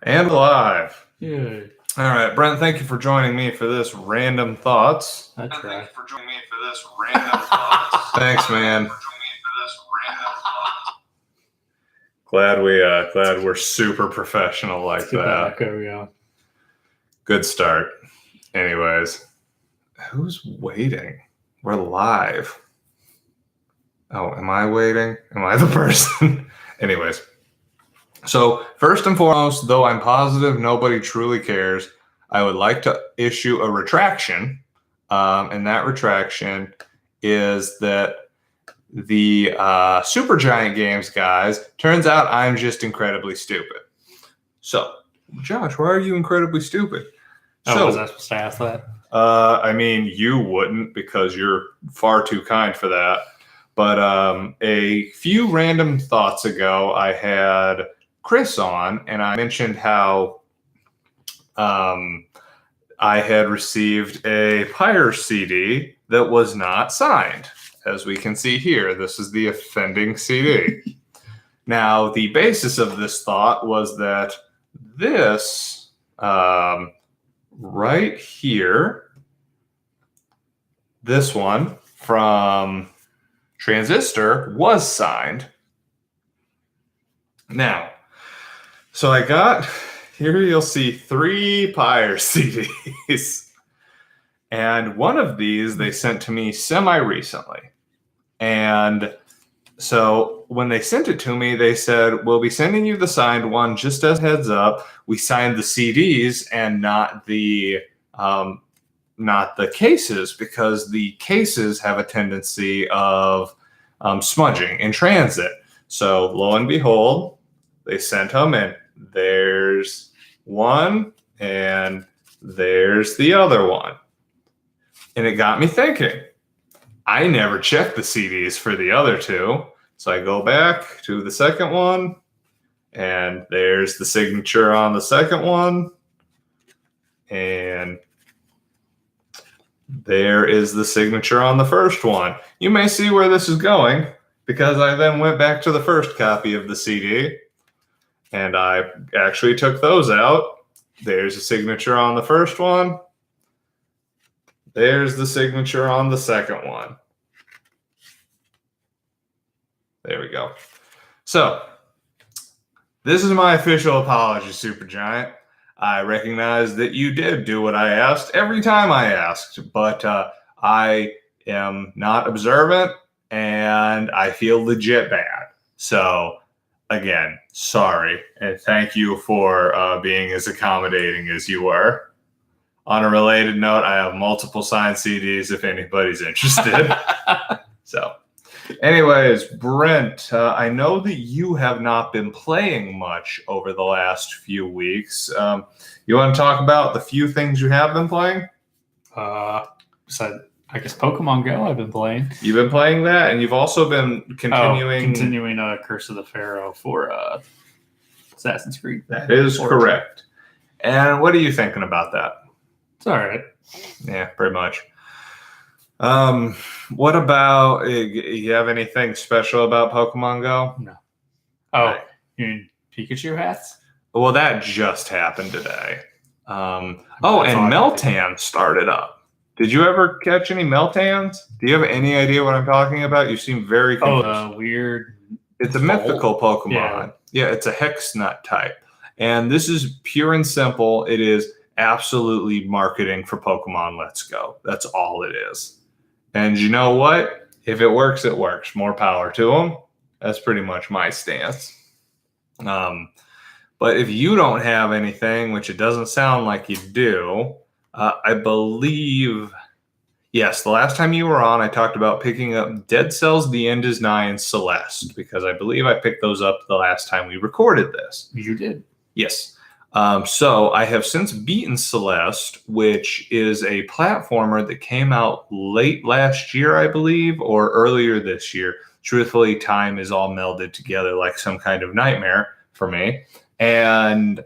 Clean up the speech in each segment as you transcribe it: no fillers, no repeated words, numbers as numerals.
And live. Yeah. All right, Brent, thank you for joining me for this random thoughts. That's right. Thank you for joining me for this random thoughts. Thanks, man. Glad we're super professional like that. Tobacco, yeah. Good start. Anyways, who's waiting? We're live. Oh, am I waiting? Am I the person? Anyways. So first and foremost, though I'm positive nobody truly cares, I would like to issue a retraction. And that retraction is that the Supergiant Games guys, turns out I'm just incredibly stupid. So, Josh, why are you incredibly stupid? Was I supposed to ask that? I mean, you wouldn't because you're far too kind for that. But a few random thoughts ago, I had Chris on, and I mentioned how I had received a Pyre CD that was not signed. As we can see here, this is the offending CD. Now, the basis of this thought was that this right here, this one from Transistor was signed. Now, so I got, here you'll see 3 Pyre CDs. And one of these they sent to me semi-recently. And so when they sent it to me, they said, we'll be sending you the signed one just as heads up. We signed the CDs and not the cases, because the cases have a tendency of smudging in transit. So lo and behold, they sent them, and there's one and there's the other one. And it got me thinking. I never checked the CDs for the other two. So I go back to the second one, and there's the signature on the second one. And there is the signature on the first one. You may see where this is going, because I then went back to the first copy of the CD, and I actually took those out. There's a signature on the first one. There's the signature on the second one. There we go. So, this is my official apology, Supergiant. I recognize that you did do what I asked every time I asked, but I am not observant, and I feel legit bad. So, again, sorry, and thank you for being as accommodating as you were. On a related note, I have multiple signed CDs if anybody's interested. So, anyways, Brent, I know that you have not been playing much over the last few weeks. You want to talk about the few things you have been playing? So I guess Pokemon Go I've been playing. You've been playing that, and you've also been continuing Curse of the Pharaoh for Assassin's Creed. That is correct. And what are you thinking about that? It's all right. Yeah, pretty much. What about, you have anything special about Pokemon Go? No. Oh, right. You mean Pikachu hats? Well, that just happened today. And Meltan started up. Did you ever catch any Meltans? Do you have any idea what I'm talking about? You seem very confused. Oh, weird. It's a mythical Pokemon. Yeah, it's a Hex Nut type. And this is pure and simple. It is absolutely marketing for Pokemon Let's Go. That's all it is. And you know what? If it works, it works. More power to them. That's pretty much my stance. But if you don't have anything, which it doesn't sound like you do, I believe, yes, the last time you were on, I talked about picking up Dead Cells, The End Is Nigh, and Celeste, because I believe I picked those up the last time we recorded this. You did? Yes. So I have since beaten Celeste, which is a platformer that came out late last year, I believe, or earlier this year. Truthfully, time is all melded together like some kind of nightmare for me. And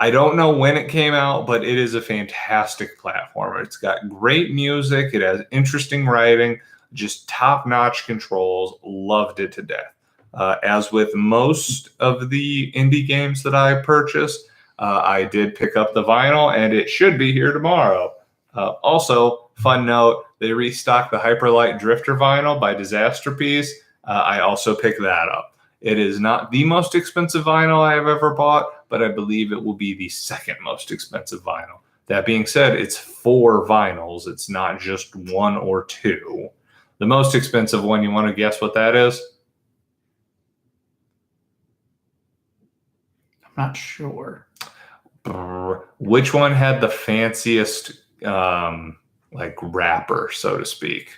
I don't know when it came out, but it is a fantastic platformer. It's got great music. It has interesting writing, just top-notch controls. Loved it to death. As with most of the indie games that I purchased, I did pick up the vinyl, and it should be here tomorrow. Also, fun note, they restocked the Hyperlight Drifter vinyl by Disaster Piece. I also picked that up. It is not the most expensive vinyl I have ever bought, but I believe it will be the second most expensive vinyl. That being said, it's 4 vinyls. It's not just 1 or 2. The most expensive one, you want to guess what that is? I'm not sure. Which one had the fanciest wrapper, so to speak?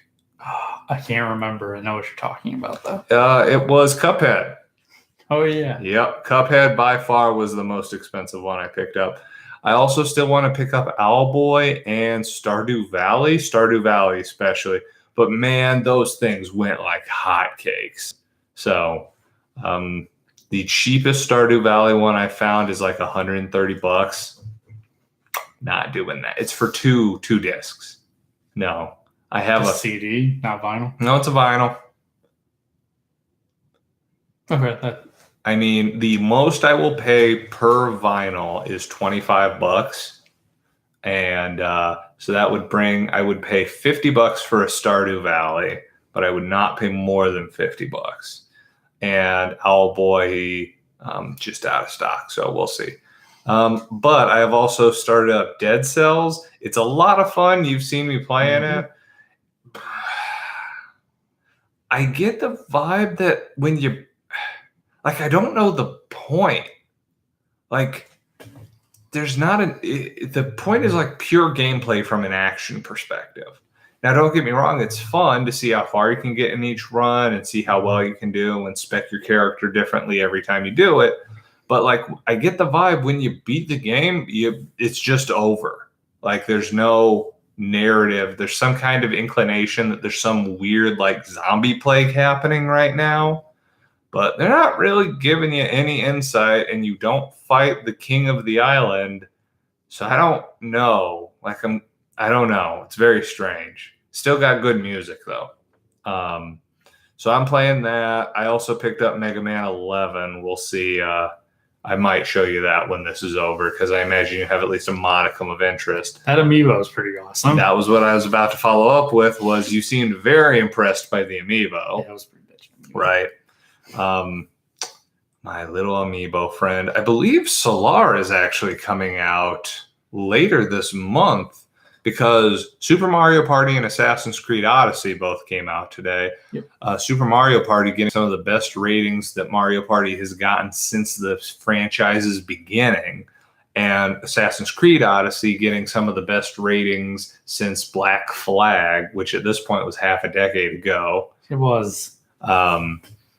I can't remember. I know what you're talking about, though. It was Cuphead. Oh, yeah. Yep. Cuphead by far was the most expensive one I picked up. I also still want to pick up Owlboy and Stardew Valley especially. But man, those things went like hotcakes. So the cheapest Stardew Valley one I found is like $130. Not doing that. It's for two discs. No. I have a CD, not vinyl. No, it's a vinyl. Okay. I mean, the most I will pay per vinyl is $25, and so that would bring. I would pay $50 for a Stardew Valley, but I would not pay more than $50. And Owlboy just out of stock, so we'll see. But I have also started up Dead Cells. It's a lot of fun. You've seen me playing it. I get the vibe that when you, I don't know the point. There's not the point is like pure gameplay from an action perspective. Now, don't get me wrong. It's fun to see how far you can get in each run and see how well you can do and spec your character differently every time you do it. But I get the vibe when you beat the game, it's just over. There's no narrative. There's some kind of inclination that there's some weird zombie plague happening right now, but they're not really giving you any insight, and you don't fight the king of the island. So I don't know. I don't know. It's very strange. Still got good music though. So I'm playing that. I also picked up Mega Man 11. We'll see. I might show you that when this is over, because I imagine you have at least a modicum of interest. That amiibo is pretty awesome. That was what I was about to follow up with. Was you seemed very impressed by the amiibo. Yeah, that was pretty bitchin'. Right. My little amiibo friend. I believe Solar is actually coming out later this month, because Super Mario Party and Assassin's Creed Odyssey both came out today. Yep. Super Mario Party getting some of the best ratings that Mario Party has gotten since the franchise's beginning, and Assassin's Creed Odyssey getting some of the best ratings since Black Flag, which at this point was half a decade ago. It was.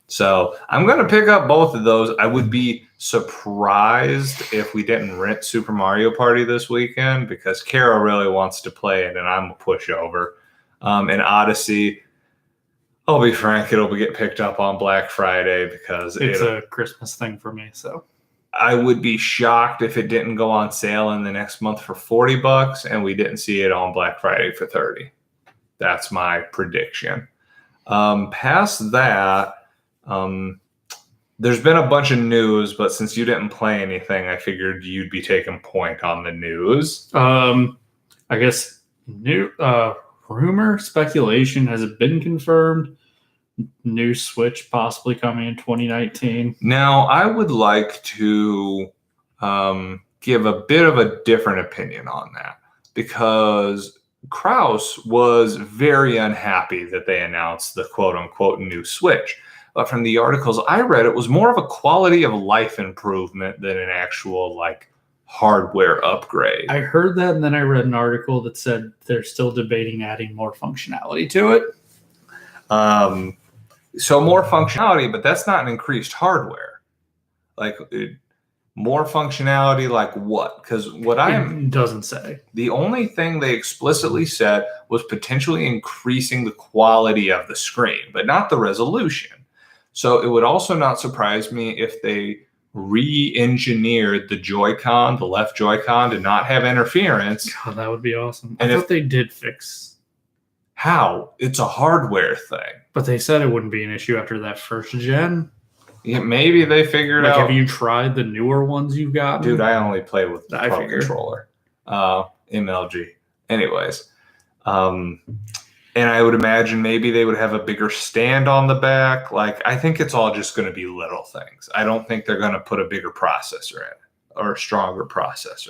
So I'm going to pick up both of those. I would be surprised if we didn't rent Super Mario Party this weekend, because Kara really wants to play it and I'm a pushover. And Odyssey, I'll be frank, it'll get picked up on Black Friday because it's a Christmas thing for me. So I would be shocked if it didn't go on sale in the next month for $40 and we didn't see it on Black Friday for $30. That's my prediction. Past that, there's been a bunch of news, but since you didn't play anything, I figured you'd be taking point on the news. I guess new rumor, speculation, has it been confirmed? New Switch possibly coming in 2019. Now, I would like to give a bit of a different opinion on that, because Kraus was very unhappy that they announced the quote-unquote new Switch. But from the articles I read, it was more of a quality of life improvement than an actual hardware upgrade. I heard that, and then I read an article that said they're still debating adding more functionality to it. So more functionality, but that's not an increased hardware. More functionality like what? Because it doesn't say. The only thing they explicitly said was potentially increasing the quality of the screen, but not the resolution. So it would also not surprise me if they re-engineered the Joy-Con, the left Joy-Con, to not have interference. God, that would be awesome. And I thought they did fix. How? It's a hardware thing. But they said it wouldn't be an issue after that first gen. Yeah, maybe they figured Like, out. have you tried the newer ones you've got? Dude, I only play with the I Pro figure. controller, MLG. Anyways, and I would imagine maybe they would have a bigger stand on the back. Like, I think it's all just going to be little things. I don't think they're going to put a bigger processor in it or a stronger processor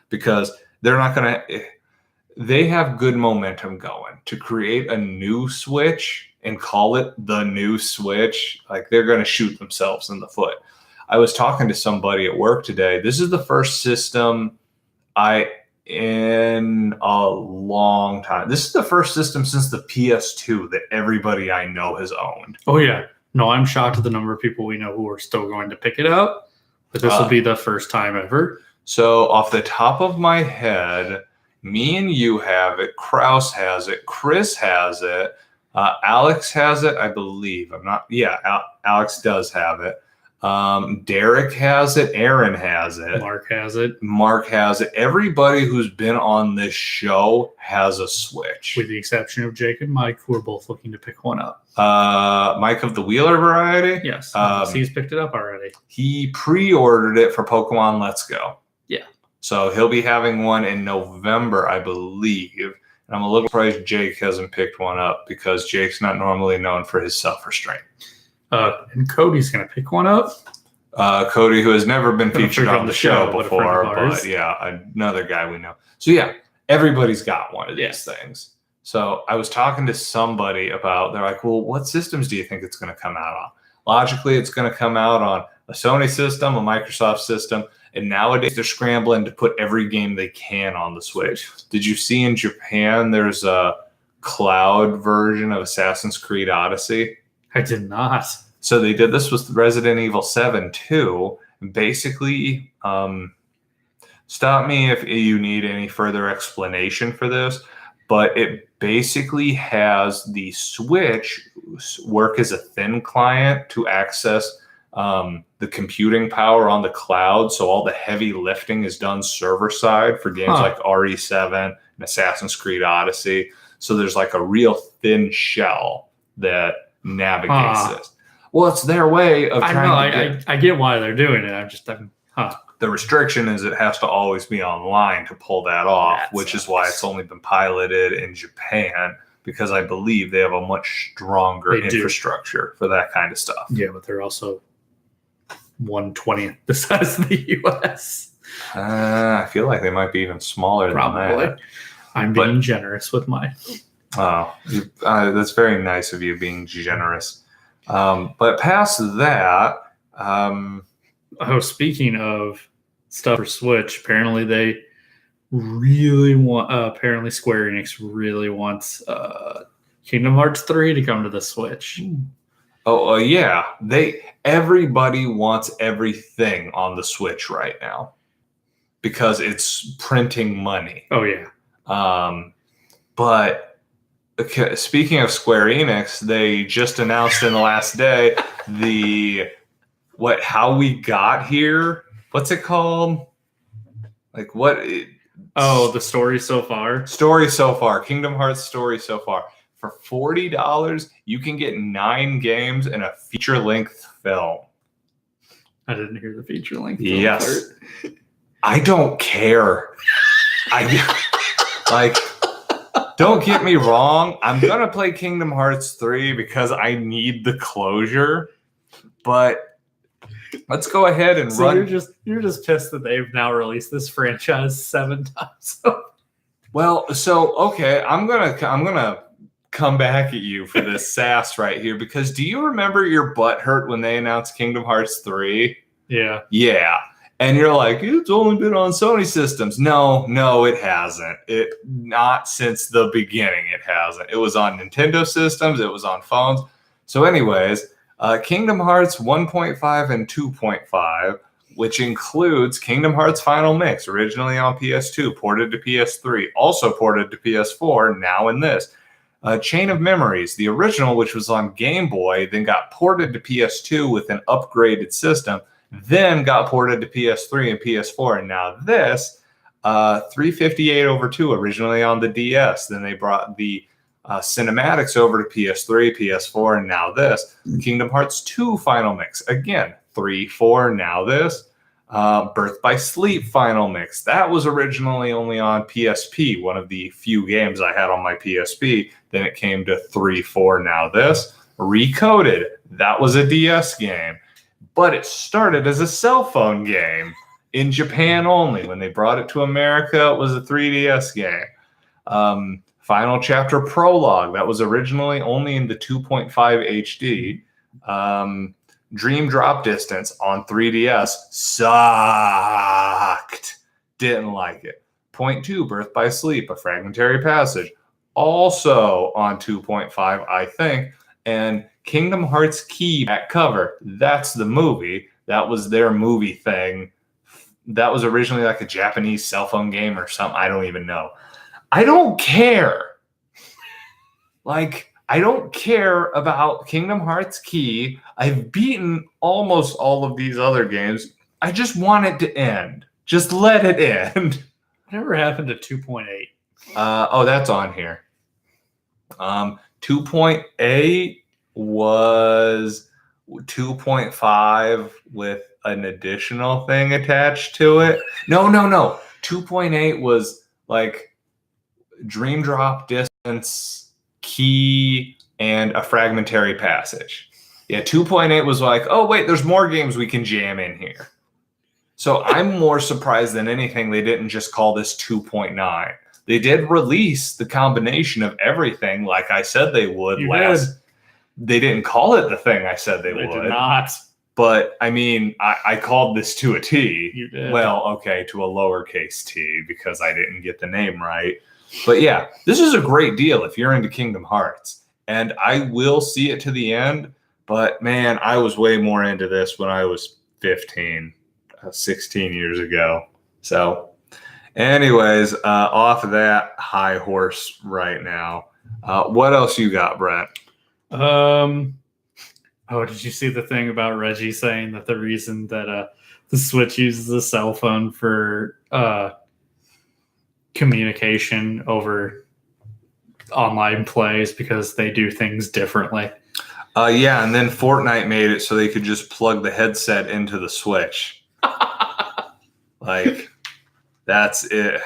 because they're not going to. They have good momentum going to create a new Switch and call it the new Switch. Like, they're going to shoot themselves in the foot. I was talking to somebody at work today. This is the first system in a long time. This is the first system since the PS2 that everybody I know has owned. Oh, yeah. No, I'm shocked at the number of people we know who are still going to pick it up. But this will be the first time ever. So off the top of my head, me and you have it. Kraus has it. Chris has it. Alex has it, I believe. Alex does have it. Derek has it. Aaron has it. Mark has it. Everybody who's been on this show has a Switch. With the exception of Jake and Mike, who are both looking to pick one up. Mike of the Wheeler variety? Yes. He's picked it up already. He pre-ordered it for Pokemon Let's Go. Yeah. So he'll be having one in November, I believe. And I'm a little surprised Jake hasn't picked one up because Jake's not normally known for his self-restraint. And Cody's going to pick one up. Cody, who has never been featured on the show before, but another guy we know. So yeah, everybody's got one of these things. So I was talking to somebody about, they're like, well, what systems do you think it's going to come out on? Logically, it's going to come out on a Sony system, a Microsoft system, and nowadays they're scrambling to put every game they can on the Switch. Did you see in Japan there's a cloud version of Assassin's Creed Odyssey? I did not. So they did this with Resident Evil 7 too. Basically, stop me if you need any further explanation for this, but it basically has the Switch work as a thin client to access the computing power on the cloud. So all the heavy lifting is done server side for games like RE7 and Assassin's Creed Odyssey. So there's like a real thin shell that navigates this. Well, it's their way of I get why they're doing it. The restriction is it has to always be online to pull that off, which is why it's only been piloted in Japan, because I believe they have a much stronger infrastructure for that kind of stuff. Yeah, but they're also 1/20th the size of the U.S. I feel like they might be even smaller than that. I'm being generous with mine. Oh, that's very nice of you being generous. But past that, speaking of stuff for Switch, apparently they really want. Apparently, Square Enix really wants Kingdom Hearts 3 to come to the Switch. Yeah. Everybody wants everything on the Switch right now because it's printing money. Oh yeah. But speaking of Square Enix, they just announced in the last day how we got here. What's it called? Like what? The story so far. Story so far. Kingdom Hearts story so far. For $40, you can get 9 games and a feature-length film. I didn't hear the feature-length. Yes. I don't care. Don't get me wrong. I'm going to play Kingdom Hearts 3 because I need the closure. But let's go ahead and run. You're just pissed that they've now released this franchise 7 times. Okay, I'm gonna come back at you for this sass right here, because do you remember your butt hurt when they announced Kingdom Hearts 3? Yeah. Yeah. And you're like, it's only been on Sony systems. No, it hasn't. Not since the beginning, it hasn't. It was on Nintendo systems. It was on phones. So anyways, Kingdom Hearts 1.5 and 2.5, which includes Kingdom Hearts Final Mix, originally on PS2, ported to PS3, also ported to PS4, now in this. Chain of Memories, the original, which was on Game Boy, then got ported to PS2 with an upgraded system, then got ported to PS3 and PS4, and now this, 358/2, originally on the DS. Then they brought the cinematics over to PS3, PS4, and now this. Kingdom Hearts 2 Final Mix. Again, 3, 4, now this. Birth by Sleep Final Mix. That was originally only on PSP, one of the few games I had on my PSP. Then it came to 3, 4, now this. Recoded. That was a DS game. But it started as a cell phone game in Japan only. When they brought it to America, it was a 3DS game. Final Chapter Prologue. That was originally only in the 2.5 HD. Dream Drop Distance on 3DS sucked. Didn't like it. Point 2, Birth by Sleep, a fragmentary passage. Also on 2.5, I think. And Kingdom Hearts Key back cover. That's the movie. That was their movie thing. That was originally like a Japanese cell phone game or something. I don't even know. I don't care. I don't care about Kingdom Hearts Key. I've beaten almost all of these other games. I just want it to end. Just let it end. Whatever happened to 2.8? That's on here. 2.8 was 2.5 with an additional thing attached to it. No. 2.8 was like Dream Drop Distance, Key, and a fragmentary passage. Yeah, 2.8 was like, oh, wait, there's more games we can jam in here. So I'm more surprised than anything they didn't just call this 2.9. They did release the combination of everything like I said they would last. They didn't call it the thing I said they would. They did not. But, I mean, I called this to a T. You did. Well, okay, to a lowercase t because I didn't get the name right. But yeah, this is a great deal if you're into Kingdom Hearts. And I will see it to the end. But, man, I was way more into this when I was 15, 16 years ago. So, anyways, off of that high horse right now. What else you got, Brett? Did you see the thing about Reggie saying that the reason that the Switch uses a cell phone for communication over online plays because they do things differently? Yeah, and then Fortnite made it so they could just plug the headset into the Switch. That's it.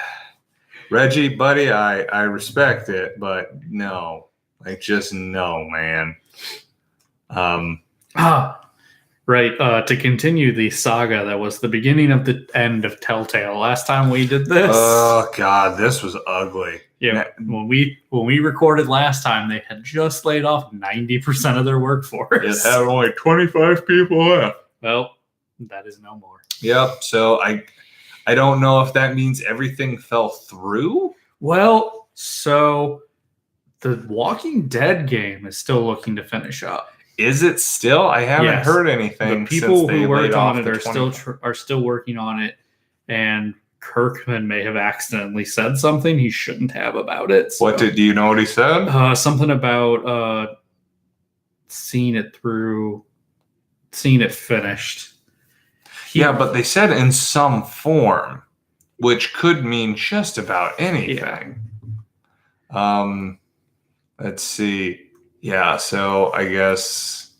Reggie, buddy, I respect it, but no. Just no, man. Right. To continue the saga that was the beginning of the end of Telltale. Last time we did this. Oh God, this was ugly. Yeah. When we recorded last time, they had just laid off 90% of their workforce. It had only 25 people left. Well, that is no more. Yep. So I don't know if that means everything fell through. Well, so the Walking Dead game is still looking to finish up. Is it still? I haven't heard anything. The people who worked on it are still working on it, and Kirkman may have accidentally said something he shouldn't have about it. So. Do you know what he said? Something about seeing it finished. Yeah, but they said in some form, which could mean just about anything. Yeah. Let's see. Yeah, so I guess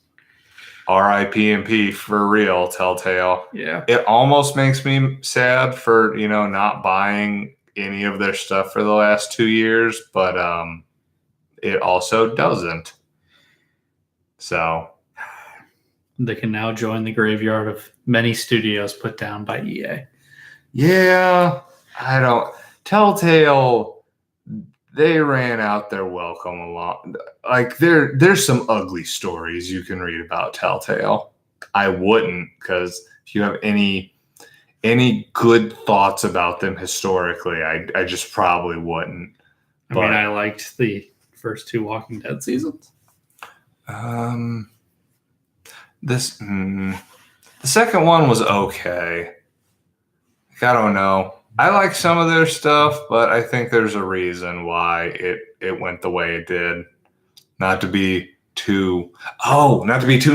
RIP for real, Telltale. Yeah. It almost makes me sad for, not buying any of their stuff for the last 2 years, but it also doesn't. So they can now join the graveyard of many studios put down by EA. Yeah, Telltale, they ran out their welcome a lot. There's some ugly stories you can read about Telltale. I wouldn't, because if you have any good thoughts about them historically, I just probably wouldn't. I liked the first 2 Walking Dead seasons. The second one was okay. I don't know. I like some of their stuff, but I think there's a reason why it went the way it did. Not to be too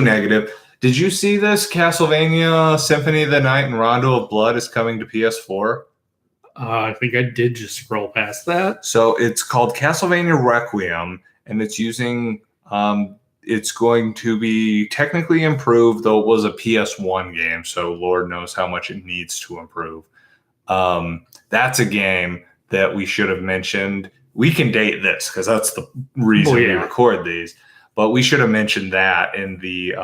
negative. Did you see this? Castlevania Symphony of the Night and Rondo of Blood is coming to PS4. I think I did just scroll past that. So it's called Castlevania Requiem, and it's using. It's going to be technically improved, though it was a PS1 game, so Lord knows how much it needs to improve. That's a game that we should have mentioned. We can date this because that's the reason we record these. But we should have mentioned that in the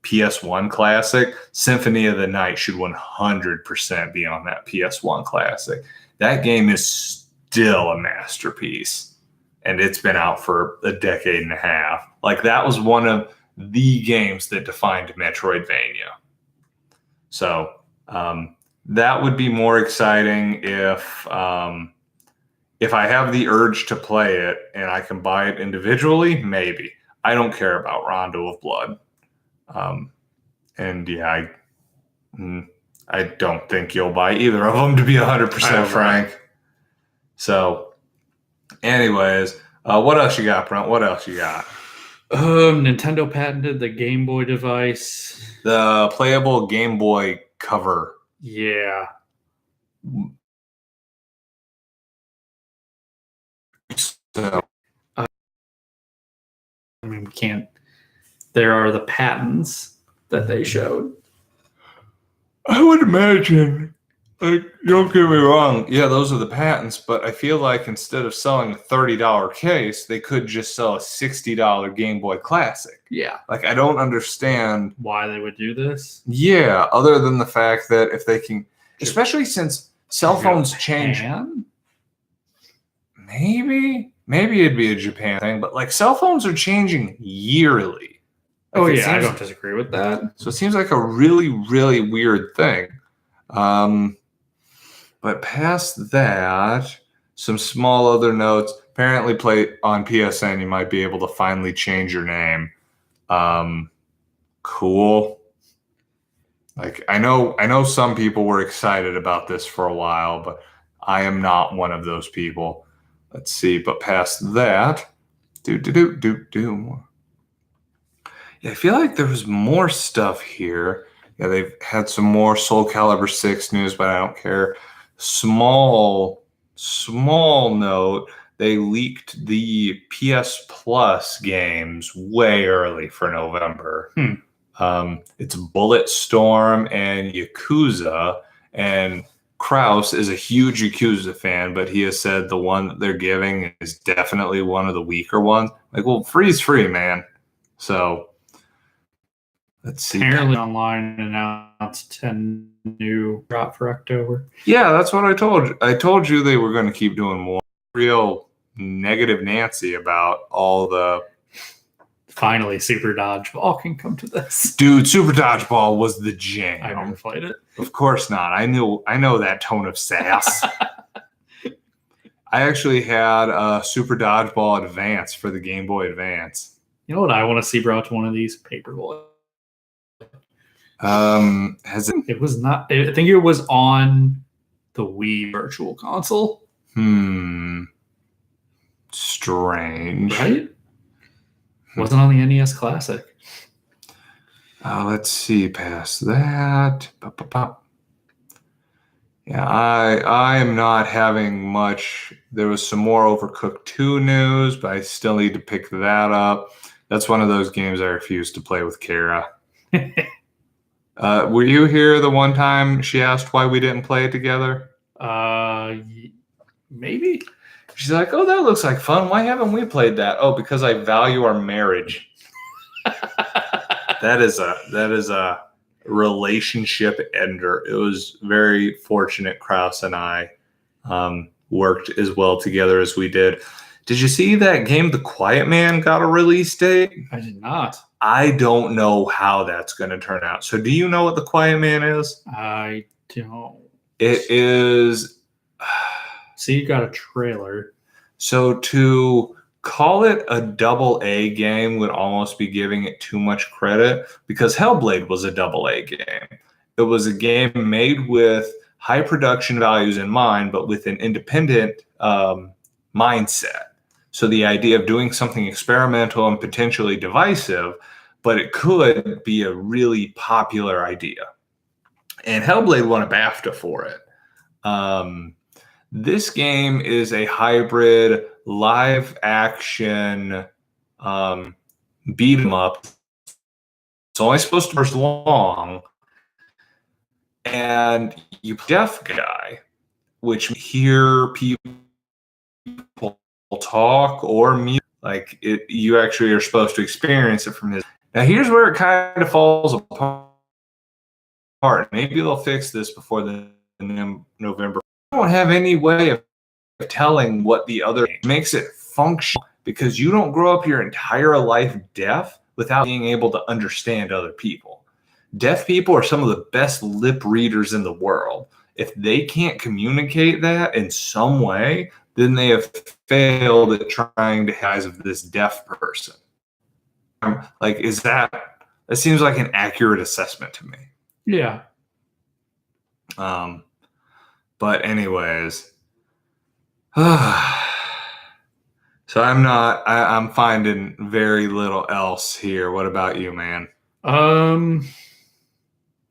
PS1 Classic. Symphony of the Night should 100% be on that PS1 Classic. That game is still a masterpiece, and it's been out for a decade and a half. Like, that was one of the games that defined Metroidvania. So that would be more exciting if I have the urge to play it and I can buy it individually, maybe. I don't care about Rondo of Blood. And yeah, I don't think you'll buy either of them, to be 100% frank. So, anyways, what else you got, Brent? What else you got? Nintendo patented the Game Boy device. The playable Game Boy cover. Yeah. So, I mean, we can't. There are the patents that they showed. I would imagine, like, don't get me wrong, yeah, those are the patents, but I feel like instead of selling a $30 case, they could just sell a $60 Game Boy Classic. Yeah. Like, I don't understand why they would do this. Yeah, other than the fact that if they can, especially since cell phones change. Maybe it'd be a Japan thing, but like cell phones are changing yearly. Like, I don't disagree with that. So it seems like a really, really weird thing. But past that, some small other notes. Apparently, play on PSN, you might be able to finally change your name. Cool. Like, I know some people were excited about this for a while, but I am not one of those people. Let's see. But past that, Yeah, I feel like there was more stuff here. Yeah, they've had some more Soul Calibur 6 news, but I don't care. Small note. They leaked the PS Plus games way early for November. It's Bulletstorm and Yakuza, and Kraus is a huge Yakuza fan, but he has said the one that they're giving is definitely one of the weaker ones. Like, well, free's free, man. So let's see. Apparently, online announced 10 new drop for October. Yeah, that's what I told you. I told you they were going to keep doing more. Real negative Nancy about all the. Finally, Super Dodgeball can come to this. Dude, Super Dodgeball was the jam. I never played it. Of course not. I know that tone of sass. I actually had a Super Dodgeball Advance for the Game Boy Advance. You know what I want to see brought to one of these? Paperboy. Has it? It was not. I think it was on the Wii Virtual Console. Strange. Right? Wasn't on the NES Classic. Let's see. Past that. Yeah, I am not having much. There was some more Overcooked 2 news, but I still need to pick that up. That's one of those games I refuse to play with Kara. Were you here the one time she asked why we didn't play it together? Maybe. She's like, "Oh, that looks like fun. Why haven't we played that?" Oh, because I value our marriage. That is a relationship ender. It was very fortunate Kraus and I worked as well together as we did. Did you see that game, The Quiet Man, got a release date? I did not. I don't know how that's going to turn out. So do you know what The Quiet Man is? I don't. It is... See, you got a trailer. So to call it a AA game would almost be giving it too much credit, because Hellblade was a AA game. It was a game made with high production values in mind, but with an independent mindset. So the idea of doing something experimental and potentially divisive, but it could be a really popular idea. And Hellblade won a BAFTA for it. This game is a hybrid live action beat 'em up. It's only supposed to burst long, and you deaf guy, which hear people talk or mute. Like it, you actually are supposed to experience it from his. Now here's where it kind of falls apart. Maybe they'll fix this before the November. I don't have any way of telling what the other makes it functional because you don't grow up your entire life deaf without being able to understand other people. Deaf people are some of the best lip readers in the world. If they can't communicate that in some way, then they have failed at trying to eyes of this deaf person. Like, that seems like an accurate assessment to me. Yeah. But anyways, so I'm finding very little else here. What about you, man?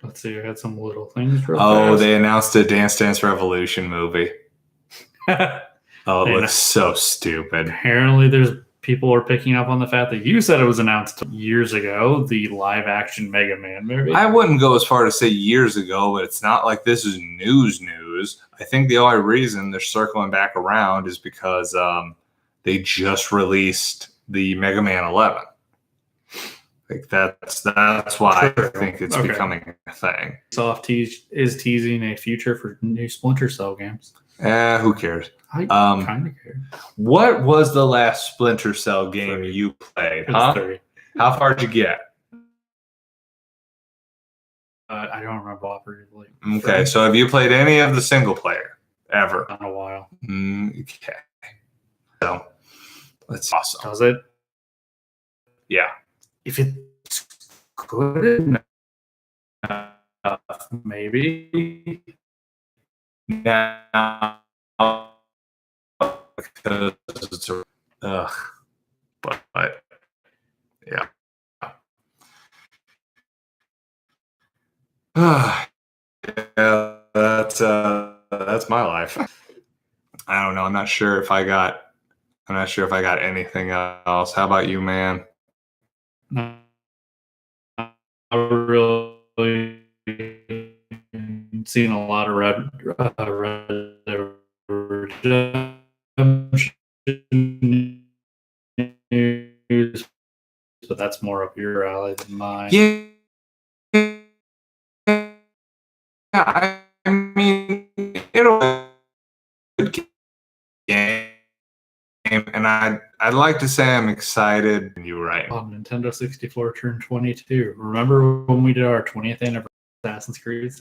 Let's see. I had some little things. They announced a Dance Dance Revolution movie. Oh, it looks so stupid. Apparently, people are picking up on the fact that you said it was announced years ago, the live action Mega Man movie. I wouldn't go as far to say years ago, but it's not like this is news. I think the only reason they're circling back around is because they just released the Mega Man 11. Like that's why I think it's becoming a thing. Soft is teasing a future for new Splinter Cell games. Who cares? I kind of care. What was the last Splinter Cell game you played? Huh? 3. How far did you get? I don't remember operatively. Okay, so have you played any of the single player ever? Not in a while. Okay. So that's awesome. Does it? Yeah. If it's good enough, maybe. Now, because it's but yeah. Yeah, that's my life. I don't know. I'm not sure if I got anything else. How about you, man? Not really seen a lot of Red Redemption news, but that's more up your alley than mine. Yeah, I mean, it'll be a good game, and I'd like to say I'm excited. You were right. Nintendo 64 turned 22. Remember when we did our 20th anniversary of Assassin's Creed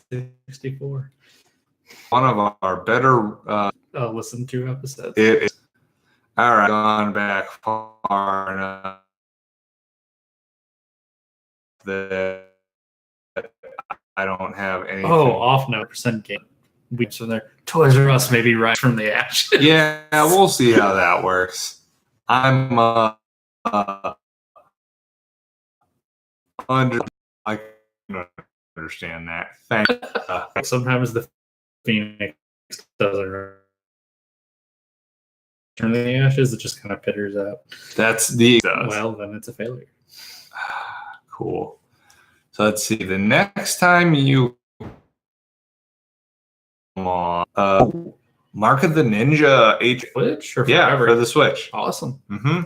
64? One of our better listen to episodes. It is. All right, gone back far enough that I don't have anything. Off note percent game. Weeks from there. Toys R Us maybe right from the ashes. Yeah, we'll see how that works. I'm I can understand that. Thank you. Sometimes the Phoenix doesn't turn the ashes, it just kind of pitters out. That's the well, then it's a failure. Cool. So let's see. The next time you Mark of the Ninja Switch or for the Switch. Awesome. Mm-hmm.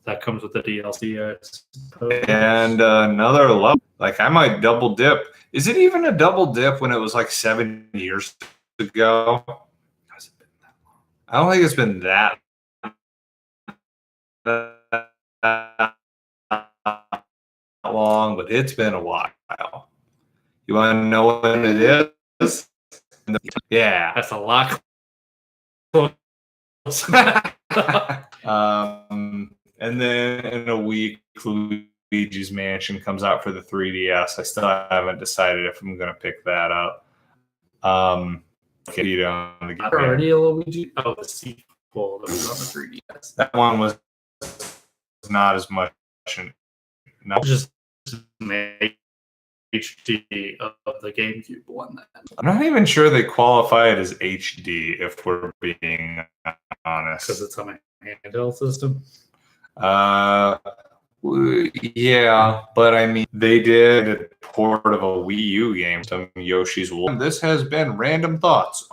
That comes with the DLC, I suppose. And another level. Like I might double dip. Is it even a double dip when it was like 7 years ago? Has it been that long? I don't think it's been that long, but it's been a while. You want to know what it is? Yeah, that's a lot. And then in a week, Luigi's Mansion comes out for the 3DS. I still haven't decided if I'm going to pick that up. Already a Luigi? Oh, the sequel that was on the 3DS. That one was not as much. Not just made HD of the GameCube one. Then I'm not even sure they qualify it as HD, if we're being honest. Because it's on a handheld system. Yeah, but I mean, they did a port of a Wii U game, some Yoshi's Woolly. This has been Random Thoughts